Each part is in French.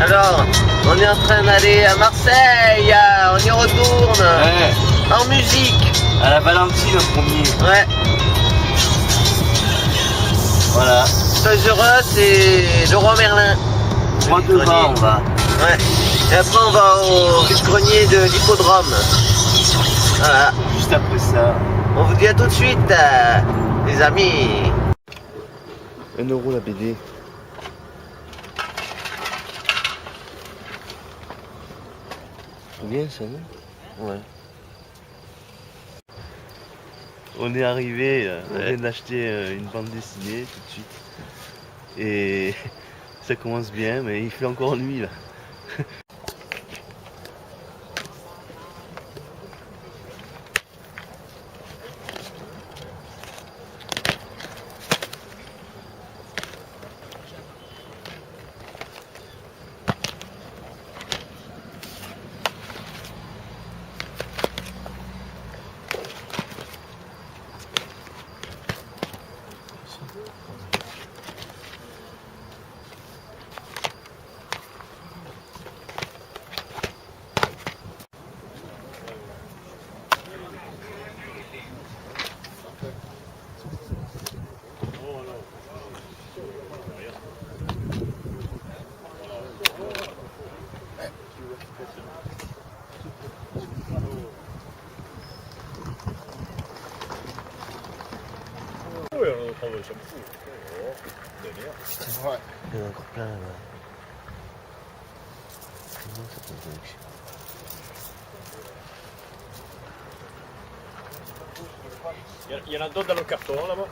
Alors, on est en train d'aller à Marseille, on y retourne, Ouais. En musique. À la Valentine en premier. Ouais. Voilà. Toys R Us et Leroy Merlin. Droit devant, on va. Ouais. Et après on va au grenier de l'hippodrome. Voilà. Juste après ça. On vous dit à tout de suite, les amis. 1 € la BD. C'est bien ça, non? Ouais. On est arrivé, on vient d'acheter une bande dessinée tout de suite. Et ça commence bien, mais il fait encore nuit là. Oui, on prend le shampoo. Ouais. Il y en a encore plein là-bas. Comment ça peut être? Il y en a d'autres dans le carton là-bas.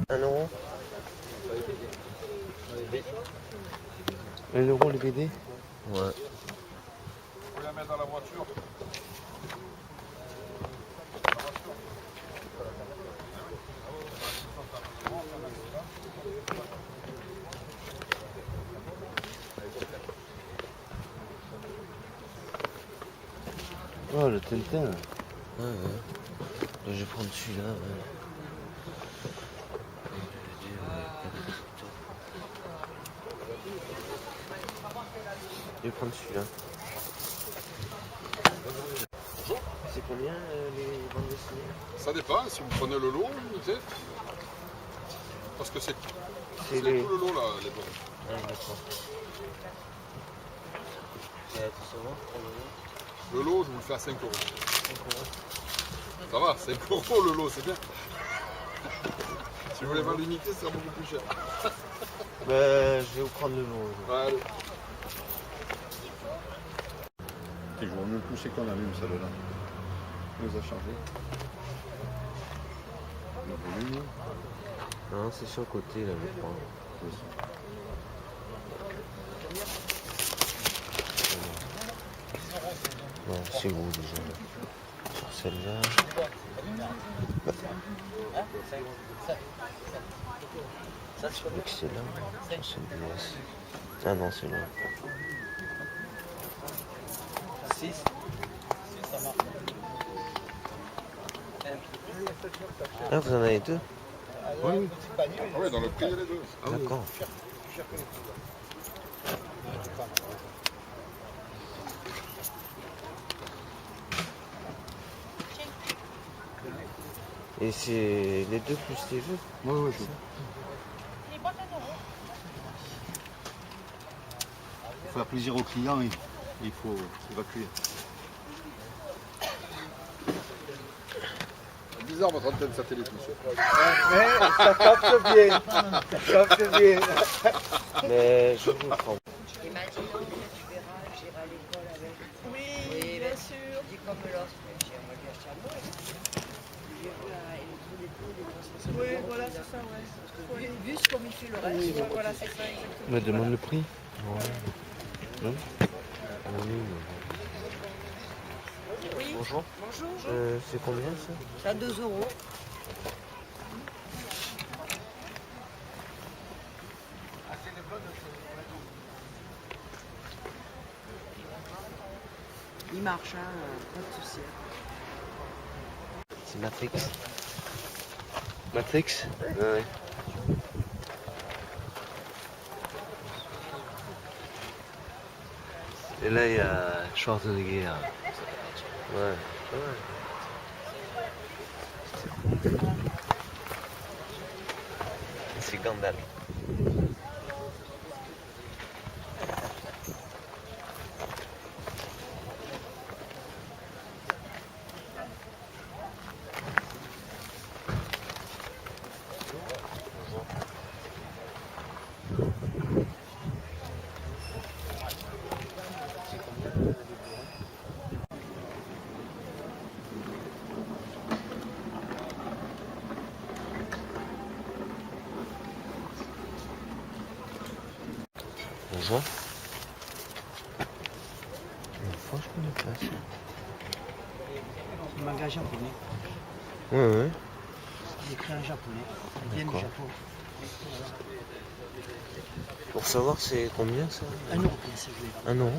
Un euro. 1 € les BD? Ouais. Faut la mettre dans la voiture. Oh le Tintin. Ouais, ouais. Je vais prendre celui-là. Ouais. Je vais prendre celui-là. C'est combien les bandes dessinées? Ça dépend, si vous prenez le lot, peut-être. Parce que c'est C'est tout les... le lot là, les bonnes. Ah, d'accord. Ça va pour le lot? Le lot, je vous le fais à 5 €. Ça va, 5 € le lot, c'est bien. Si vous voulez pas l'unité, ça sera beaucoup plus cher. Bah, je vais vous prendre le lot. Ouais, allez. Je vois mieux le pousser qu'on allume celle-là. Il nous a changé. Le volume. Non, c'est sur le côté là, je crois. Non, c'est où déjà là? Sur celle-là. Je crois que c'est là. C'est le DS. Ah non, c'est là. 6. Ah, vous en avez deux? Oui. Ah ouais, dans le prix, il y a les deux. D'accord. Et c'est les deux plus les jeux. Ouais, je... Pour faire plaisir aux clients, il faut évacuer. Bizarre votre antenne satellite, monsieur. Mais ça capte bien. Ça capte bien. Mais je vous prends. Et maintenant, tu verras, j'irai à l'école avec. Oui, bien sûr. Dis comme l'autre, on va lui acheter à Noël. Je vois, et tous les coups, les transmissions. Oui, voilà, c'est ça, ouais. Parce que vu comme il fait le reste, ouais, voilà, c'est ça, exactement. Me demande le prix. Ouais. Non. Oui. Bonjour. Bonjour. C'est combien ça? Ça 2 €. Il marche, hein, pas de souci. C'est Matrix. Matrix? Ouais. Et là, il y a Schwarzenegger. Ouais. C'est Gandalf. Bonjour. Une fois, je connais pas ça. C'est un manga japonais. Ouais. Il écrit en japonais. Il vient du D'accord. Japon. Pour savoir, c'est combien ça? 1 € bien sûr, je l'ai. 1 €.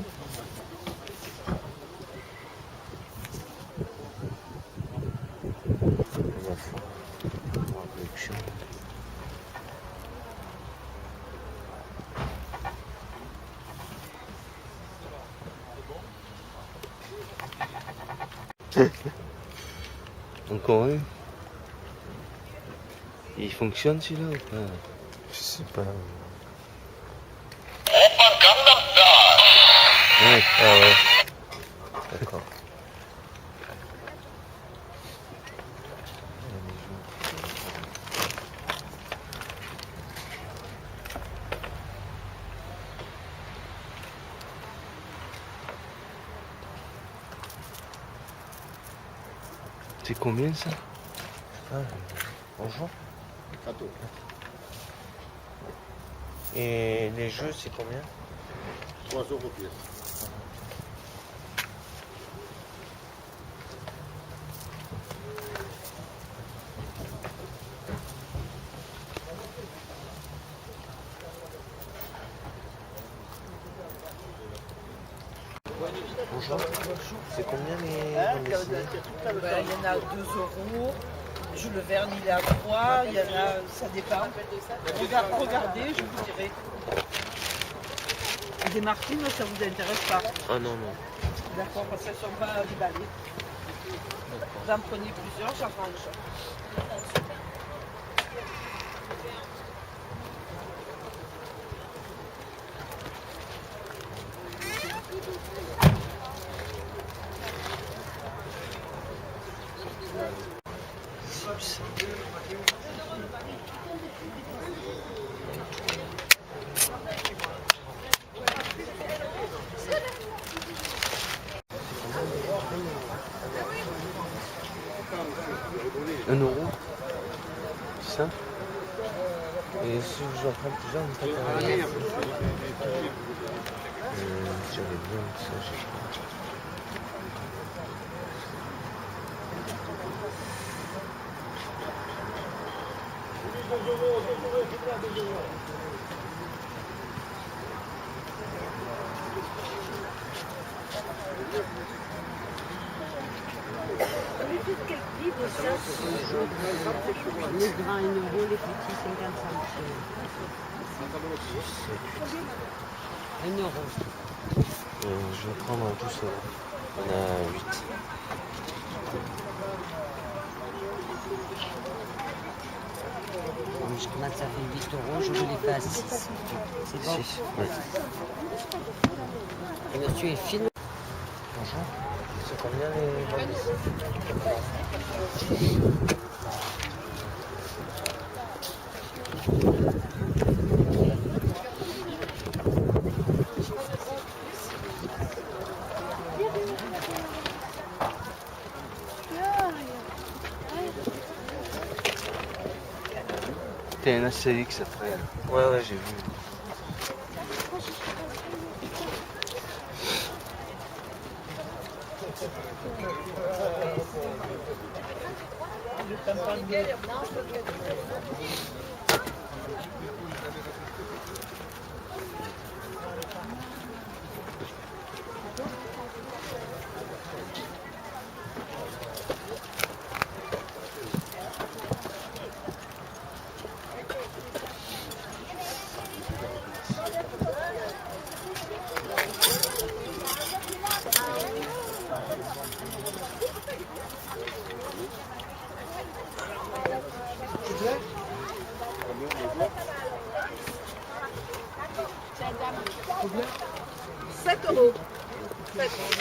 Encore un. Il fonctionne celui-là ou pas? Je sais pas. Ouais, ah ouais. D'accord. C'est combien ça? Ah, bonjour. Cadeau. Et les jeux, c'est combien? 3 € pièce. Bonjour. C'est combien les bandes dessinées? Il y en a 2 €. Jules Verne, il est à 3. Il y en a, ça dépend. Regardez, je vous dirai. Des Martines, ça vous intéresse pas? Ah non. D'accord, parce qu'elles ne sont pas déballées. Vous en prenez plusieurs, j'arrange. Un €. C'est ça? Et si j'en prends plusieurs, on peut pas faire. J'avais bien ça, je sais pas. Les grands 1 €, les petits 50 centimes. 1 €. Je vais prendre tout ça. On a 8. Maths, ça fait 8 euros, je vous les fais à 6. C'est bon. 6, ouais. Et monsieur est fine. Bonjour. C'est combien les bandes? T'as un Astérix après. Ouais, j'ai vu.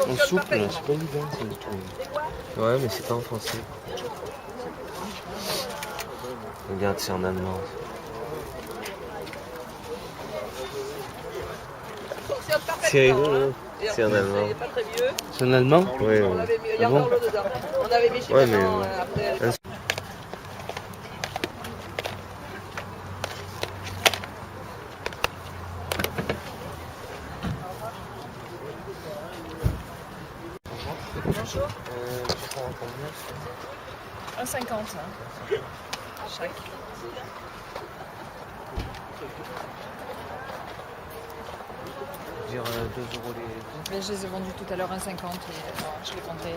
En souple, là, c'est pas évident ça du tout. Ouais, mais c'est pas en français. Regarde, c'est en allemand. C'est rigolo, c'est en allemand. C'est en allemand? Ouais, ouais. Ah bon? On avait mis chez Ouais, maman mais- après. Bonjour. Tu prends combien? 1,50 chaque. Dire 2 euros les... Mais je les ai vendus tout à l'heure 1,50 et je les comptais.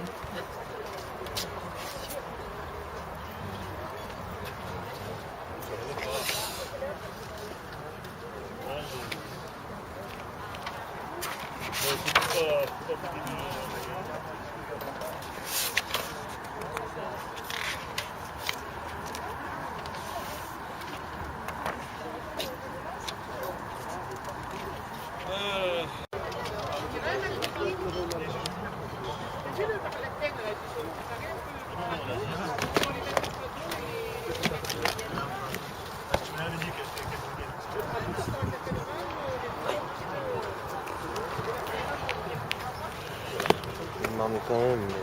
Il m'en met quand même, mais...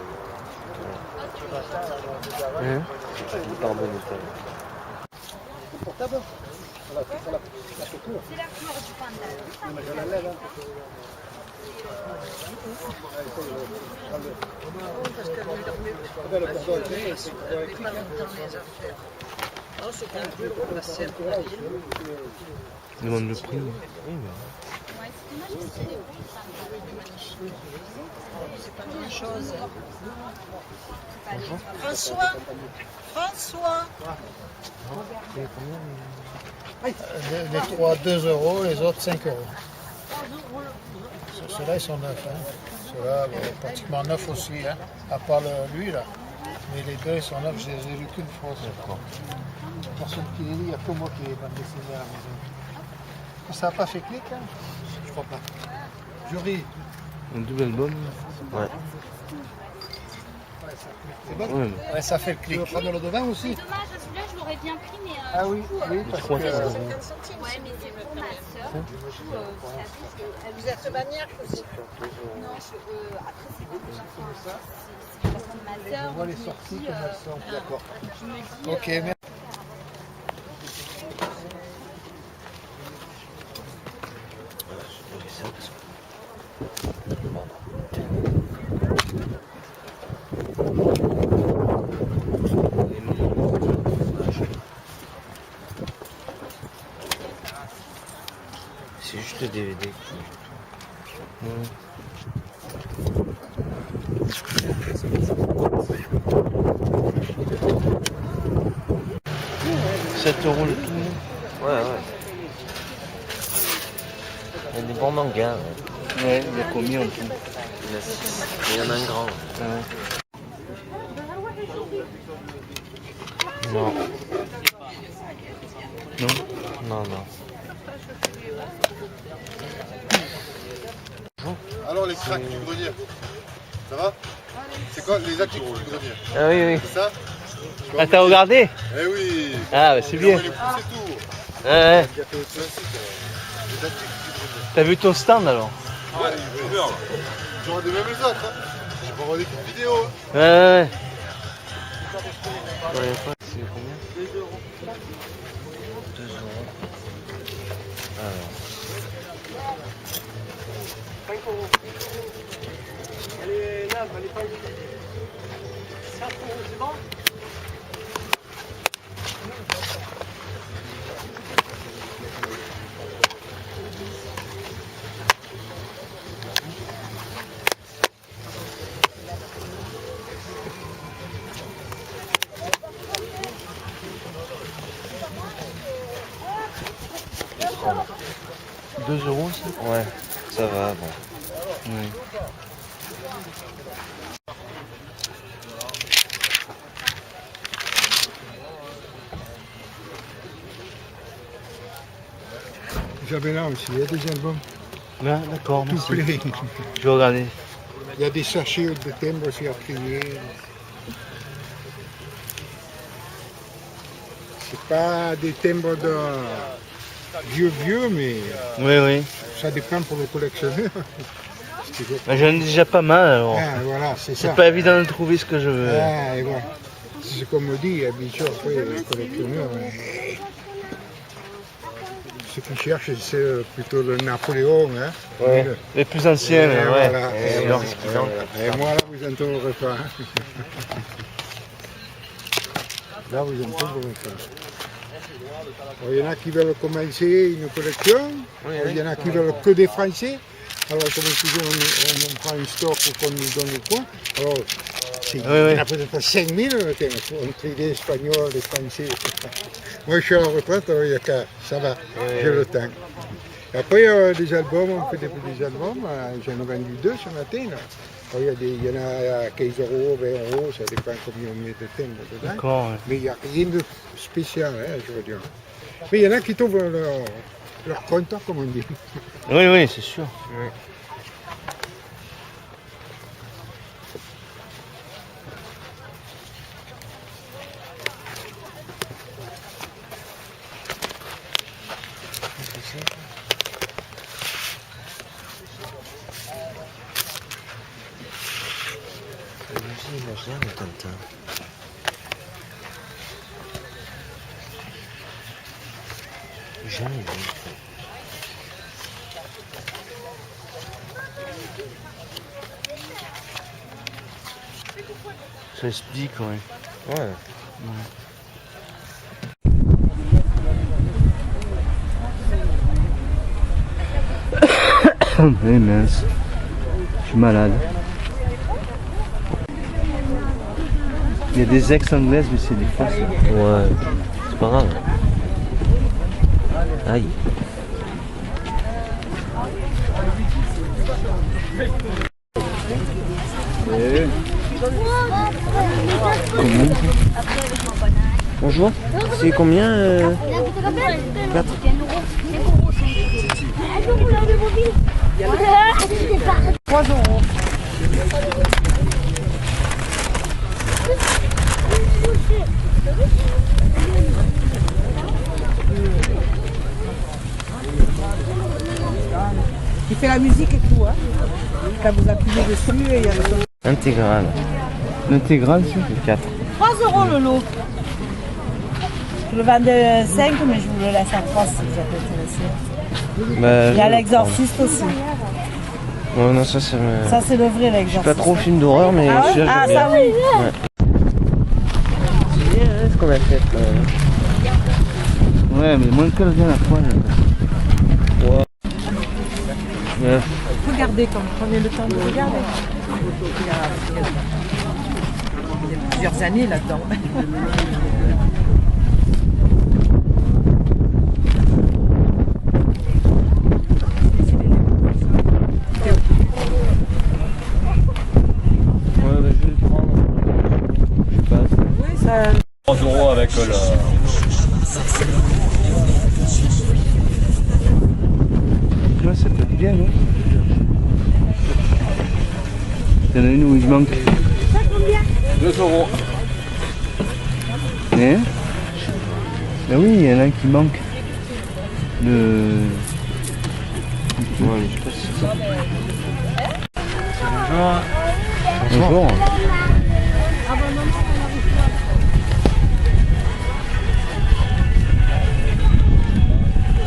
Hein? C'est pas en bon état. Demande le prix. C'est pas grand chose. François. Les 3, 2 euros, les autres 5 euros. Ceux-là, ils sont neufs. Hein. Ceux-là, bon, pratiquement neufs aussi, hein, à part lui, là. Mais les deux, ils sont neufs, je les ai vus qu'une fois. Personne qui les lit, il n'y a que moi qui les bande dessinée à la maison. Ça n'a pas fait clic, hein? Je crois pas. Jury. Un double album? Ouais. C'est bon? Ouais, Ouais, ça fait le clic. Tu veux prendre le devant aussi? Dommage, celui-là je l'aurais bien pris, mais Ah oui, oui, parce que... ouais, mais c'est pour ma soeur. Du coup, vous savez, Vous êtes maniaque aussi. non, après c'est pas déjà c'est ma soeur. On voit les sorties comme elles sont. D'accord. Je me dis, Ok, merci. J'ai ça parce que... C'est juste le DVD qui... Ouais. 7 euros le tout. Ouais, ouais. Il y a des bons mangas. Ouais. Ouais, il y a combien en tout? Il y en a 6. Il y en a un grand. Non. Non. non. Alors les cracks du grenier, ça va? C'est quoi les actifs du grenier? Ah oui, oui. C'est ça? Ah, t'as regardé? Eh oui. Ah, bah, c'est bien. On les pousser tout. Ouais. Il y a fait le classique, les actifs du grenier. T'as vu ton stand alors? Ouais, j'aurais des mêmes les autres. Hein. Je vais voir des petites vidéos. Hein. Ouais. C'est combien? 2 euros. 2 euros. Alors. 5 euros. Allez, là, allez pas. 5 euros, c'est bon? €2 ça? Ouais, ça va, bon. Oui. J'avais là aussi, il y a des albums Là, d'accord, tout merci. pleins. Je vais regarder. Il y a des sachets de timbres aussi à trier. C'est pas des timbres de vieux, mais Oui, oui. ça dépend pour le collectionneur. Bah, j'en ai déjà pas mal alors. Ah, voilà, c'est ça. C'est pas évident de trouver ce que je veux. Ah, et voilà. C'est comme on dit, habituellement, après, les collectionneurs, ce qu'ils cherchent, c'est plutôt le Napoléon. Hein. Ouais. Les plus anciennes, Et ouais. voilà, C'est et leur voilà, ce qu'ils et ont. voilà. Et moi, là, vous en trouverez pas. Hein. Là, vous en trouverez pas. Alors, il y en a qui veulent commencer une collection, il y en a qui veulent que des Français. Alors, comme toujours, on prend une stock qu'on nous donne le coin. Alors, il y en a peut-être 5000 entre les Espagnols, les Français. Moi, je suis à la retraite, alors il y a qu'à, ça va, j'ai le temps. Et après, il y a des albums, on fait des petits albums. J'en ai vendu 2 ce matin. Là. Alors, il y en a à 15 €, 20 €, ça dépend combien on met de timbres dedans. D'accord, ouais. Mais il n'y a rien de spécial, hein, je veux dire. Mais il y en a qui trouvent leur compte, comme on dit. Oui, oui, c'est sûr. Ouais. Imaginaire de Tintin. Jamais vu. Ça explique, ouais. Ouais. Eh mince, je suis malade. Il y a des ex-anglaises, mais c'est des fausses. Ouais, c'est pas grave. Aïe. Bonjour, c'est combien 4 3 €. Il fait la musique et tout, hein. Quand vous appuyez dessus, et il y a le son. Intégrale. L'intégrale, c'est 4. 3 € le lot. Je le vendais 5, mais je vous le laisse à 3 si vous êtes intéressé. Bah, Il y a l'exorciste aussi. Ouais, non, ça, ça me... Ça, c'est le vrai l'exorciste. Pas trop film d'horreur, mais Ah, ouais celui-là, ah j'aime ça bien. oui. Ouais. C'est bien, hein, ce qu'on a fait. Ouais, mais moins que le bien la fois. Ouais. Ouais. Regardez comme prenez le temps de regarder. Il y a plusieurs années là-dedans. Ouais, bah, je vais le prendre. Je passe. Oui, ça. 3 € avec le... Il y en a une où il manque. 2 euros. Eh ben oui, il y en a un qui manque. Le... Ouais, je sais pas si c'est ça. Bonjour. Bonjour.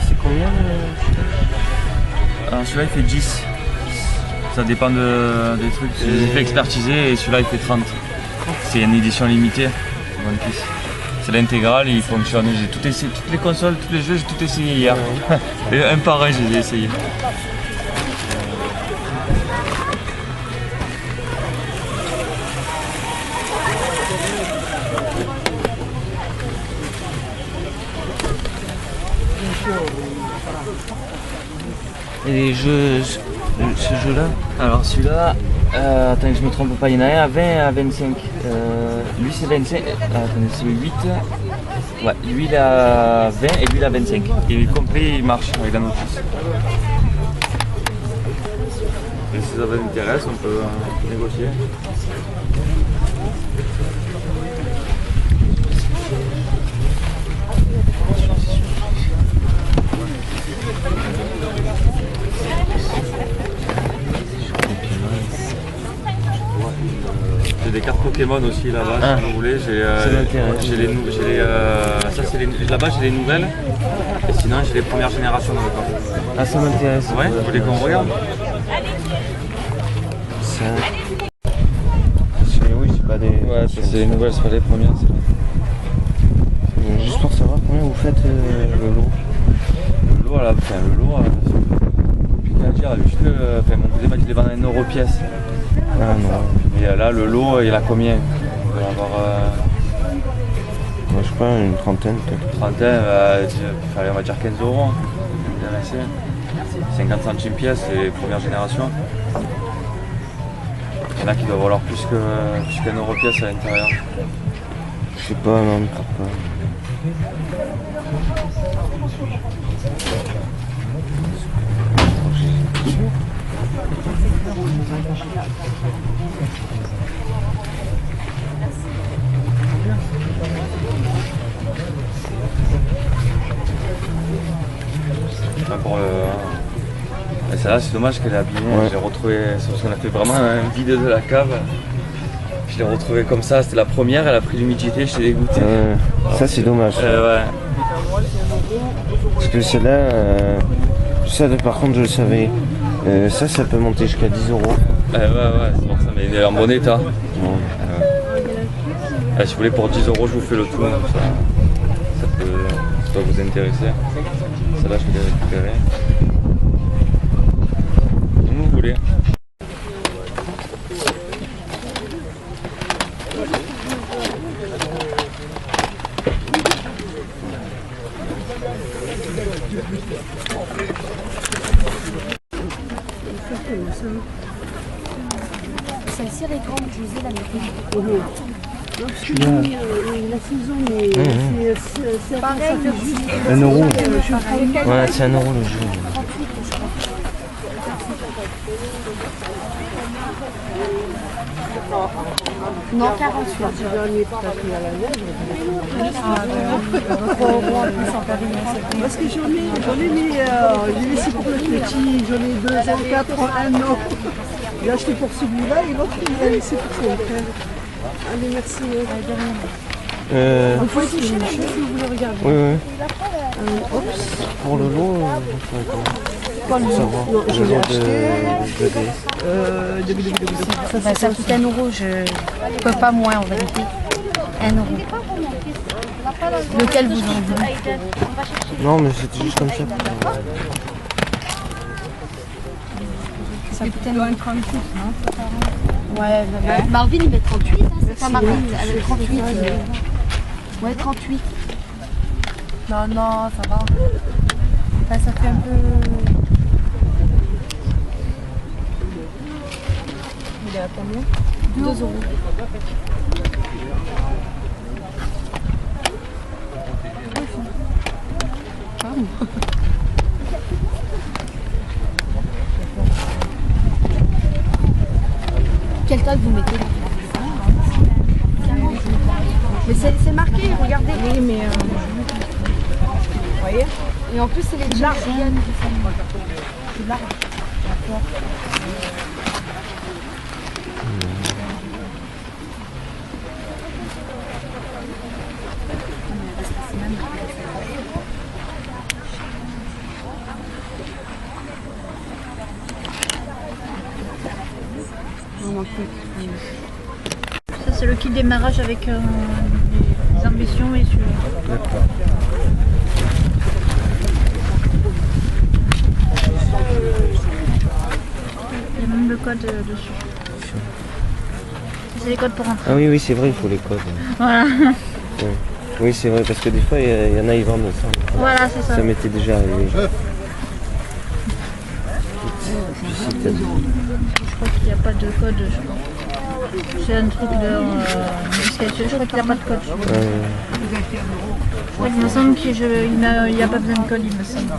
C'est combien Alors celui-là il fait 10. Ça dépend des trucs. C'est des effets expertisés et celui-là il fait 30. C'est une édition limitée. One Piece. C'est l'intégrale, il fonctionne. J'ai tout essayé, toutes les consoles, tous les jeux, j'ai tout essayé hier. Et un par un, je les ai essayés. Et les jeux, ce jeu-là? Alors celui-là, attends que je me trompe pas, il y en a un à 20 et à 25. Lui c'est 25, attendez c'est 8. Ouais, lui il a 20 et lui il a 25. Et il est complet, il marche avec la notice. Et si ça vous intéresse, on peut négocier. J'ai des cartes Pokémon aussi là-bas si vous voulez. Là-bas j'ai les nouvelles et sinon j'ai les premières générations dans le corps. Ah, ça m'intéresse. Ouais, vous voulez qu'on regarde? Ça... Oui, c'est pas des... Ouais, c'est les nouvelles, c'est pas les premières. Juste pour savoir combien vous faites le lot. Le lot, c'est compliqué à dire. Juste mon cousin m'a dit de les vendre à 1 euro pièce. Ah non. Et là, le lot, il a combien? Il doit avoir... Moi, je sais pas, une trentaine peut-être. Une trentaine, on va dire 15 euros. 50 centimes pièce, c'est les premières générations. Il y en a qui doivent valoir plus qu'un euro pièce à l'intérieur. Je sais pas, non, je crois pas. Celle-là, c'est dommage qu'elle est abîmée. Ouais. Je l'ai retrouvée, c'est parce qu'on a fait vraiment un vide de la cave. Je l'ai retrouvée comme ça, c'était la première, elle a pris l'humidité, j'étais dégoûté. Ça, c'est dommage. Ouais. Parce que celle-là, ça par contre, je le savais. Ça peut monter jusqu'à 10 euros. Ouais, c'est pour ça, mais elle est en bon état. Si vous voulez, pour 10 euros, je vous fais le tout. Ça doit vous intéresser. Celle-là, je vais les récupérer. Comme vous voulez. Celle-ci elle est grande, je vous ai la mettre. La saison, mais c'est Pareil, le petit. 1 euro. Pareil. Ouais, c'est 1 euro le jeu. 38, je crois. Non, 48. Parce que j'en ai mis, j'ai laissé pour le petit, j'en ai 2 ans, 4 ans, 1 an. J'ai acheté pour celui-là et l'autre il a laissé pour son frère. Allez, merci. Vous pouvez chercher si vous voulez regarder. Oui. Oups. Pour le lot, Pas le nom. Non, je l'ai acheté. Ça coûte 1 euro, je peux pas moins en vérité. 1 euro. Lequel vous en voulez? Non, mais c'était juste comme ça. Ça coûte 1 euro 38, non? Ouais, Marvin il met 38, hein, c'est ça Marvin, elle met 38. Ouais, 38. Non, ça va. Enfin, ça fait un peu... Il est à combien? 2 euros. Quel code vous mettez là? Mais c'est marqué, regardez. Oui, mais... Vous voyez? Et en plus, c'est les larges. C'est large. D'accord. Ça c'est le kit démarrage avec les ambitions et celui-là. D'accord. Il y a même le code dessus. C'est les codes pour rentrer. Ah oui, oui, c'est vrai, il faut les codes. Voilà. Ouais. Oui, c'est vrai, parce que des fois, il y en a, ils vendent ça. Voilà, c'est ça. Ça m'était déjà arrivé. Je crois qu'il n'y a pas de code, je crois. C'est un truc de je crois qu'il n'y a pas de code. Je crois qu'il me semble qu'il n'y a pas besoin de code, il me semble.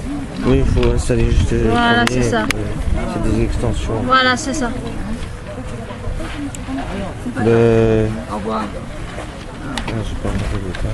Oui, il faut installer juste. Voilà, c'est ça. C'est des extensions. Voilà, c'est ça. Au revoir. Ah, j'ai pas regardé le cas.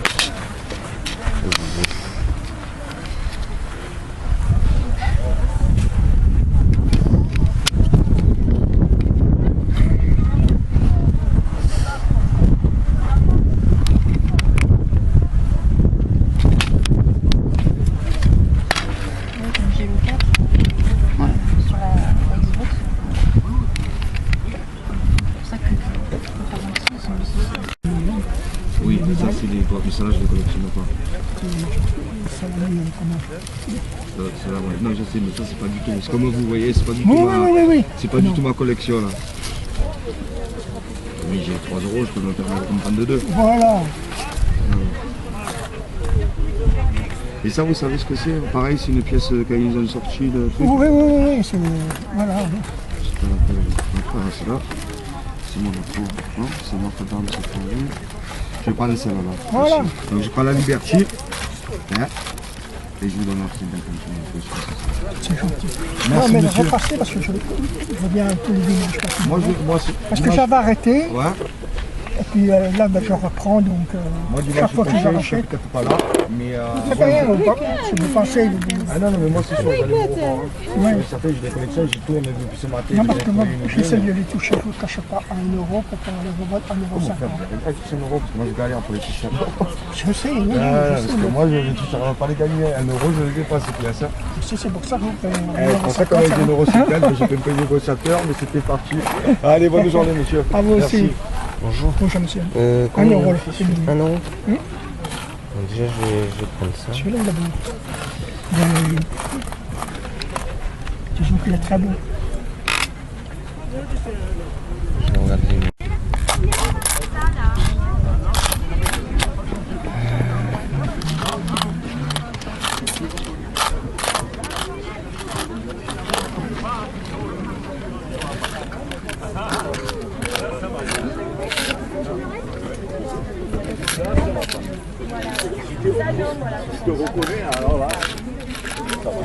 Oui, ça c'est des toits, mais ça là je les collectionne pas. Ça, là, ouais. Non, je sais, mais ça c'est pas du tout. C'est comme vous voyez, c'est pas du tout c'est pas du tout ma collection là. Oui, j'ai 3 €, je peux me permettre de me prendre de 2. Voilà. Et ça, vous savez ce que c'est? Pareil, c'est une pièce quand ils ont sorti de truc. Oui, c'est... Voilà. C'est là. C'est mon autre. Non, c'est Notre Dame, c'est fondu. Je vais prendre celle-là. Voilà. Donc je prends la Liberty. Hein, et je vous donne un petit peu de c'est gentil. Merci, non, mais monsieur. repassez parce que je viens tous les dimanches. Parce que dimanche... j'avais arrêté. Ouais. Et puis là, ben, je reprends donc. Moi, dimanche, chaque fois que je suis j'arrête. peut-être pas là. Mais. C'est pas rien, si vous pensez. Ah non, mais moi c'est sûr, j'allais vous revoir. Ouais. Certains, j'ai des collections, j'y tourne depuis ce matin. Non, parce que moi, j'essaie de les toucher, je ne cache pas 1 € pour faire le robot à 1,50 €. C'est 1 €, parce que moi je galère pour les toucher. Je sais, oui. Parce que moi, je ne toucherai pas les gagner 1 €, je ne les ai pas ces pièces. C'est pour ça que vous payez 1,50 €. C'est pour ça qu'on a dit 1,50 €, j'ai fait un peu de négociateur, mais c'était parti. Allez, bonne journée, monsieur. À vous aussi. Bonjour. Bonjour, monsieur. 1 €. 1 €. Donc déjà, je vais prendre ça. Celui-là, il est bon. Je trouve qu'il est très beau. Je vais regarder les... Je te reconnais, alors là. Ça va.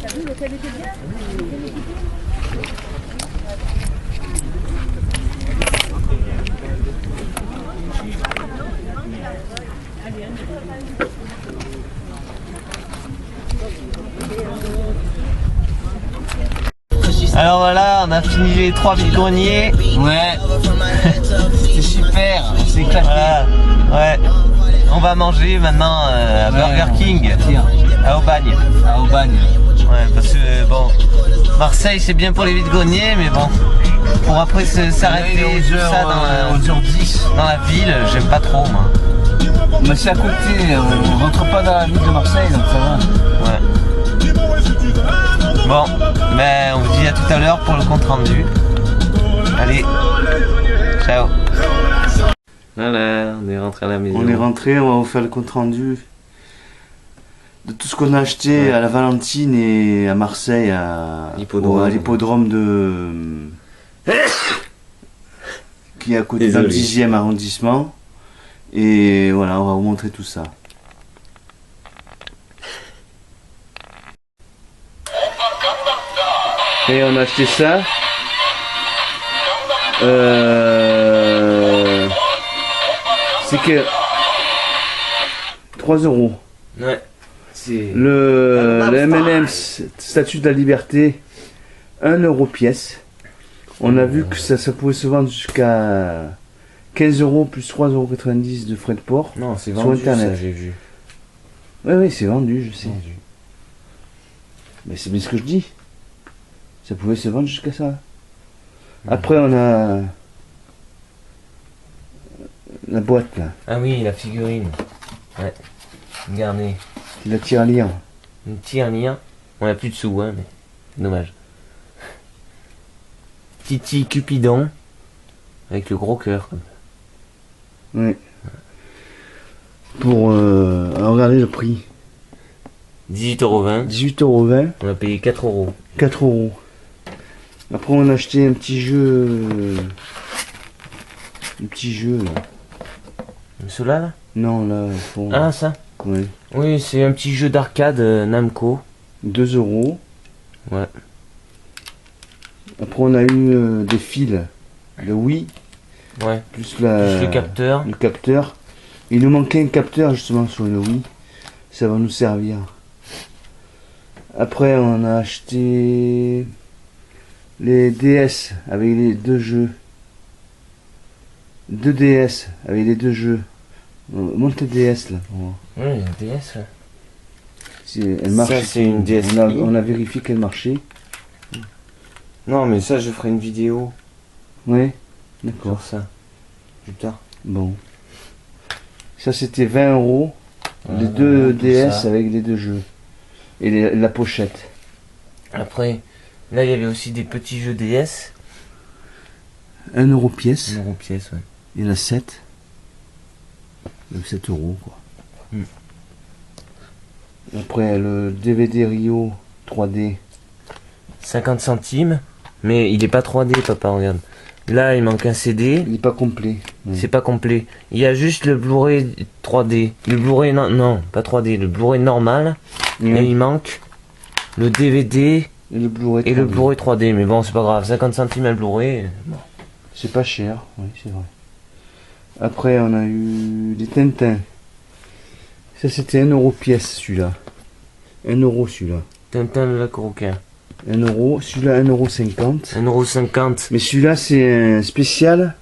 T'as vu l'hôtel était bien? Alors voilà, on a fini les 3 vide-greniers. Ouais. C'est super, c'est éclaté. Voilà. Ouais. On va manger maintenant à Burger King. À Aubagne. À Aubagne. Ouais, parce que bon, Marseille c'est bien pour les vide-greniers, mais bon, pour après s'arrêter tout ça dans la ville, j'aime pas trop moi. Mais c'est à côté, on rentre pas dans la ville de Marseille, donc ça va. Ouais. Bon, ben on vous dit à tout à l'heure pour le compte rendu. Allez, ciao. Voilà, on est rentré à la maison. On est rentré, on va vous faire le compte rendu. de tout ce qu'on a acheté à la Valentine et à Marseille, à l'hippodrome de... qui est à côté dans le 10e arrondissement. Et voilà, on va vous montrer tout ça. Et on a acheté ça. C'est que 3 €. Ouais. Le M&M's Statue de la Liberté, 1 € pièce. On a vu que ça pouvait se vendre jusqu'à 15 € plus 3,90 € de frais de port. Non, c'est sur vendu, internet. ça, j'ai vu. Oui, c'est vendu, je sais. Mais c'est bien ce que je dis. Ça pouvait se vendre jusqu'à ça. Après, on a la boîte là. Ah oui, la figurine. Ouais. Regardez. La tirelire. Une tirelire. On a plus de sous, hein, mais dommage. Titi Cupidon. Avec le gros cœur. Oui. Pour regardez le prix. 18,20 €. 18,20 €. On a payé 4 €. 4 €. Après on a acheté un petit jeu. Un petit jeu là. Celui-là là Non là au fond. Ah ça Oui. Oui, c'est un petit jeu d'arcade Namco. 2 €. Ouais. Après on a eu des fils de Wii. Ouais. Plus Plus le capteur. Le capteur. Il nous manquait un capteur justement sur le Wii. Ça va nous servir. Après on a acheté les DS avec les 2 jeux. 2 DS avec les 2 jeux. Monte le DS là. Oui, une DS. Elle marche. Ça c'est une DS. On a vérifié qu'elle marchait. Non mais ça je ferai une vidéo. Ouais. D'accord. Sur ça. Plus tard. Bon. Ça c'était 20 €. Les 2 DS avec les 2 jeux. Et la pochette. Après, là il y avait aussi des petits jeux DS. 1 € pièce. 1 € pièce, ouais. Il y en a 7. Même 7 € quoi. Après le DVD Rio 3D. 50 centimes. Mais il est pas 3D papa, regarde. Là il manque un CD. Il est pas complet. C'est pas complet. Il y a juste le Blu-ray 3D. Le Blu-ray non, pas 3D. Le Blu-ray normal. Et il manque le DVD et le Blu-ray 3D. Et le Blu-ray 3D. Mais bon c'est pas grave. 50 centimes à le Blu-ray. Bon. C'est pas cher. Oui c'est vrai. Après on a eu les Tintins. Ça c'était 1 € pièce celui-là. 1 € celui-là. Tintin le lac Rouquin. 1 €, celui-là 1,50 €. 1,50 €. Mais celui-là c'est un spécial.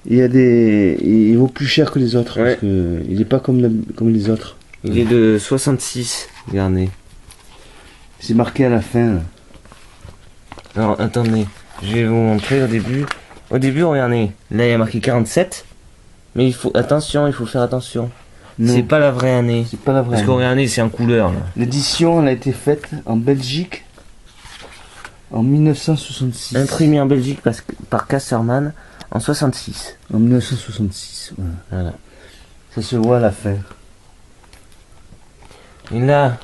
Il y a des. Il vaut plus cher que les autres. Ouais. Parce que il est pas comme les autres. Il est de 66. Regardez. C'est marqué à la fin. Là. Alors attendez. Je vais vous montrer au début. Au début regardez. Là il y a marqué 47. Mais il faut. Attention, il faut faire attention. C'est pas la vraie année. C'est pas la vraie année. Parce que regardez, c'est en couleur là. L'édition elle a été faite en Belgique. En 1966. Imprimé en Belgique par Casterman en 66. En 1966, voilà. Ça se voit à la fin. Et là,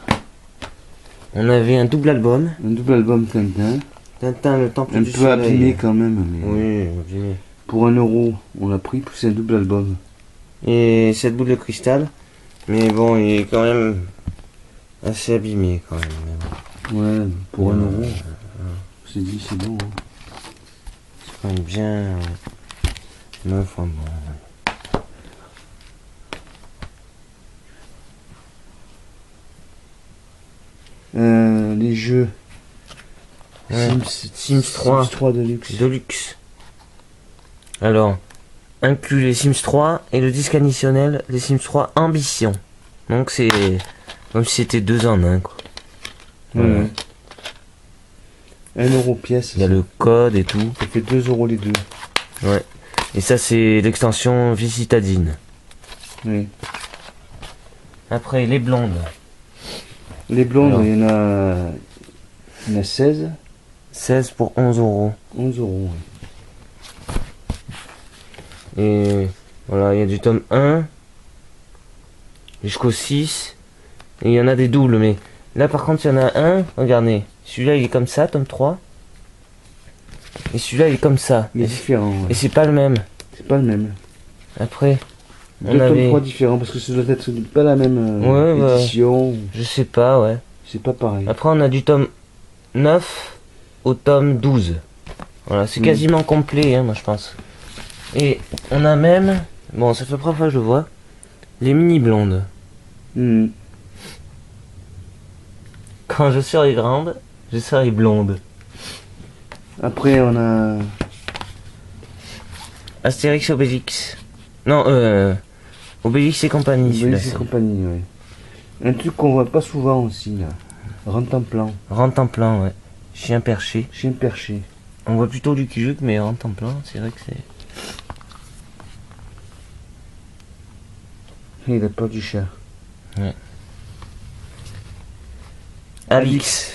on avait un double album. Un double album Tintin. Tintin, le temple du soleil. Un peu soleil. abîmé quand même. Mais oui, abîmé. Pour 1 €, on l'a pris, plus un double album. Et cette boule de cristal. Mais bon, il est quand même assez abîmé quand même. Ouais, pour 1 €. C'est dit, c'est bon. Hein. C'est quand même bien. Mais enfin bon. Les jeux. Ouais. Sims 3. Sims 3 Deluxe. Alors, inclut les Sims 3 et le disque additionnel des Sims 3 Ambition. Donc c'est comme si c'était 2 en 1 quoi. Voilà. 1 € pièce. Il y a le code et tout. Ça fait 2 € les deux. Ouais. Et ça c'est l'extension vie citadine. Oui. Après les blondes. Les blondes, alors, il y en a 16. 16 pour 11 €. 11 €. Oui. Et voilà, il y a du tome 1 jusqu'au 6. Et il y en a des doubles, mais là par contre il y en a un, regardez, celui-là il est comme ça, tome 3. Et celui-là il est comme ça. Il est différent. Et c'est pas le même. C'est pas le même. Après, Deux tomes 3 différents parce que ça doit être pas la même édition. Je sais pas, ouais. C'est pas pareil. Après on a du tome 9 au tome 12. Voilà, c'est quasiment complet, hein, moi je pense. Et on a même, bon ça fait la première fois que je le vois, les mini blondes. Quand je serai grande, je serai blonde. Après on a Astérix et Obélix. Non, Obélix et compagnie. Obélix et compagnie, ouais. Un truc qu'on voit pas souvent aussi, là. Rente-en-plan. Rente-en-plan, ouais. Chien perché. Chien perché. On voit plutôt du Lucky mais Rente-en-plan, c'est vrai que c'est... Il a peur du chat. Ouais. Alix.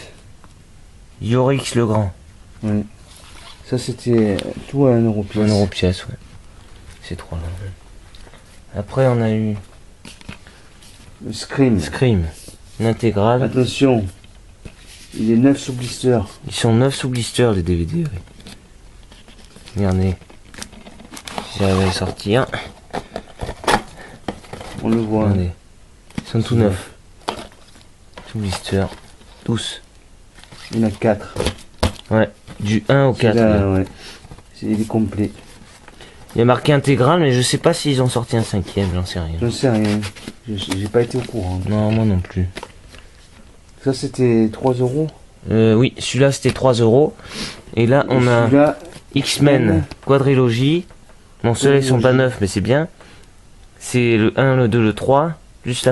Yorix le Grand. Oui. Ça c'était tout à 1 euro pièce. 1 euro pièce, ouais. C'est 3 là. Après on a eu... Le Scream. Scream. L'intégrale. Attention. Il est 9 sous blister. Ils sont 9 sous blister les DVD, oui. Regardez. J'avais sorti un. On le voit. Regardez. Ils sont tout neufs. Sous blister. Tous. Il y en a 4. Ouais. Du 1 au 4. Là, ouais. Il est complet. Il y a marqué intégral, mais je sais pas s'ils ont sorti un 5ème, j'en sais rien. J'en sais rien. J'ai pas été au courant. Non, moi non plus. Ça c'était 3 euros. Oui, celui-là c'était 3 euros. Et là on a X-Men Quadrilogie. Bon, ceux-là ils sont pas neufs, mais c'est bien. C'est le 1, le 2, le 3. Plus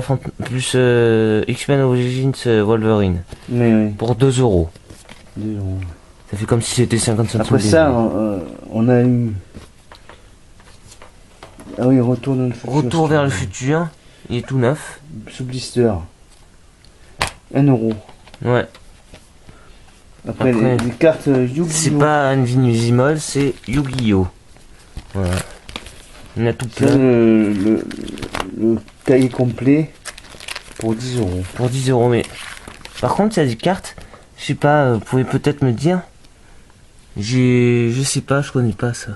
X-Men Origins Wolverine. Oui. Pour 2 euros. 2 euros. Ça fait comme si c'était 50 centimes. Après ça, on a eu... Ah oui, Retour dans le futur. Retour vers le futur. Il est tout neuf. Sous blister. 1 euro. Ouais. Après les cartes Yu-Gi-Oh! C'est pas Invincible, c'est Yu-Gi-Oh! Voilà. Il y en a tout plein. Le cahier complet pour 10 euros. Pour 10 euros, mais... Par contre, il y a des cartes, je sais pas, vous pouvez peut-être me dire. Je sais pas, je connais pas ça.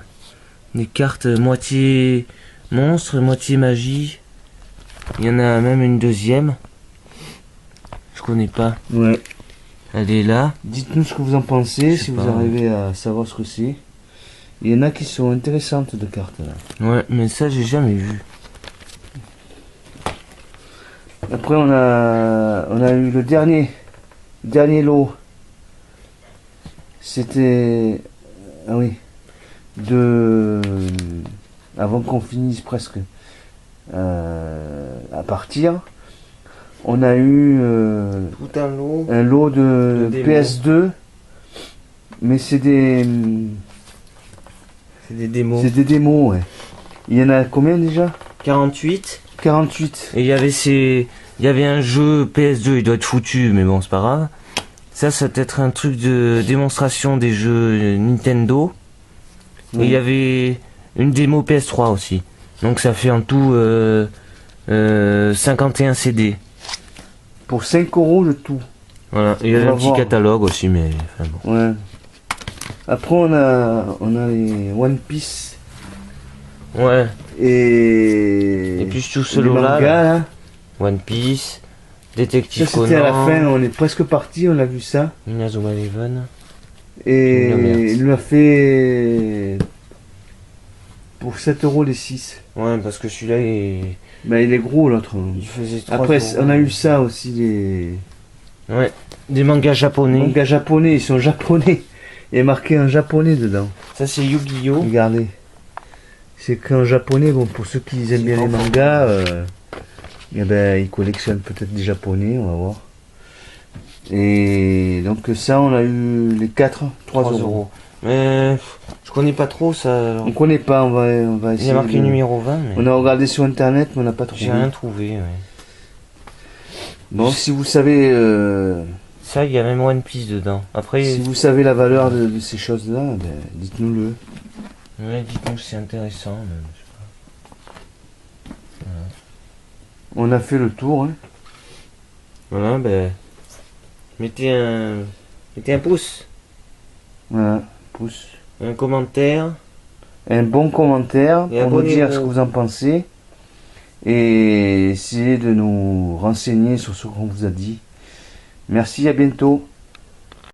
Des cartes moitié monstre, moitié magie. Il y en a même une deuxième. Je connais pas. Ouais. Elle est là. Dites-nous ce que vous en pensez, si vous arrivez à savoir ce que c'est. Il y en a qui sont intéressantes de cartes là. Ouais, mais ça j'ai jamais vu. Après on a eu le dernier lot. C'était avant qu'on finisse presque à partir. On a eu tout un lot de PS2, mais c'est des démos. C'est des démos, ouais. Il y en a combien déjà? 48. 48. Et il y avait un jeu PS2, il doit être foutu, mais bon, c'est pas grave. Ça doit être un truc de démonstration des jeux Nintendo. Et il y avait une démo PS3 aussi. Donc ça fait en tout 51 CD. Pour 5 euros le tout. Voilà, il y a un petit catalogue aussi, mais enfin bon. Ouais. Après on a les One Piece. Ouais. Et puis tout ce lot là. One Piece, Détective Conan. C'était à la fin, on est presque parti, on a vu ça. Inazuma Eleven. Et il nous a fait pour 7 euros les 6. Ouais, parce que celui-là il est gros l'autre. Après on a eu ça aussi Ouais, des mangas japonais. Mangas japonais, ils sont japonais. Il est marqué en japonais dedans. Ça c'est Yu-Gi-Oh! Regardez. C'est qu'en japonais, bon pour ceux qui aiment bien les mangas, ils collectionnent peut-être des japonais, on va voir. Et donc ça on a eu les 4, 3 euros. Mais je connais pas trop ça. Alors. On connaît pas, on va essayer. Il y a marqué numéro 20. Mais... On a regardé sur internet mais on n'a pas trouvé. J'ai rien trouvé, ouais. Bon, si vous savez... Ça, il y a même One Piece dedans. Après, si vous savez la valeur de ces choses-là, dites-nous-le. Ouais, dites-nous, c'est intéressant. Même, je sais pas. Voilà. On a fait le tour. Hein. Voilà, ben, mettez un pouce, Voilà, pouce. un commentaire. Un bon commentaire Et pour nous dire abonnez-vous. ce que vous en pensez. Et essayez de nous renseigner sur ce qu'on vous a dit. Merci, à bientôt.